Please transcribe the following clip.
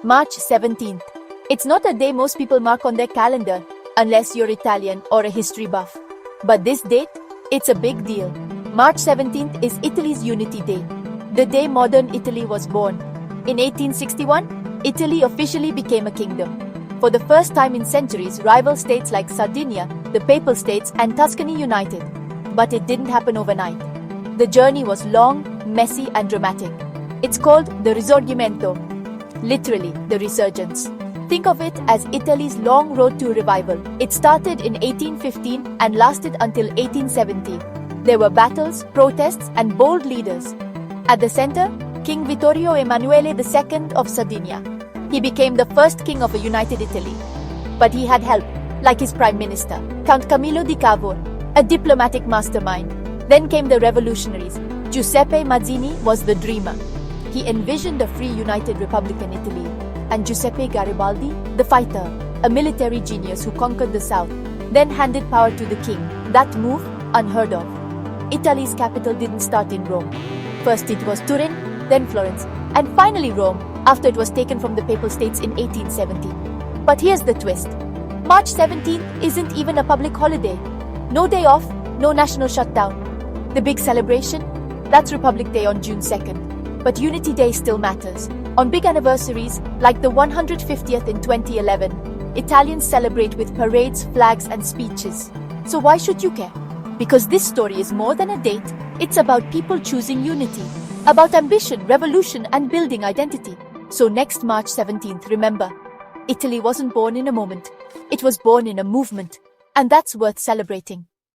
March 17th. It's not a day most people mark on their calendar, unless you're Italian or a history buff. But this date, it's a big deal. March 17th is Italy's Unity Day, the day modern Italy was born. In 1861, Italy officially became a kingdom. For the first time in centuries, rival states like Sardinia, the Papal States, and Tuscany united. But it didn't happen overnight. The journey was long, messy, and dramatic. It's called the Risorgimento, literally, the resurgence. Think of it as Italy's long road to revival. It started in 1815 and lasted until 1870. There were battles, protests, and bold leaders. At the center, King Vittorio Emanuele II of Sardinia. He became the first king of a united Italy. But he had help, like his prime minister, Count Camillo di Cavour, a diplomatic mastermind. Then came the revolutionaries. Giuseppe Mazzini was the dreamer. He envisioned a free united republican Italy. And Giuseppe Garibaldi, the fighter, a military genius who conquered the south, then handed power to the king. That move, unheard of. Italy's capital didn't start in Rome. First it was Turin, then Florence, and finally Rome, after it was taken from the Papal States in 1870. But here's the twist. March 17th isn't even a public holiday. No day off, no national shutdown. The big celebration? That's Republic Day on June 2nd. But Unity Day still matters. On big anniversaries, like the 150th in 2011, Italians celebrate with parades, flags, and speeches. So why should you care? Because this story is more than a date. It's about people choosing unity, about ambition, revolution, and building identity. So next March 17th, remember, Italy wasn't born in a moment. It was born in a movement. And that's worth celebrating.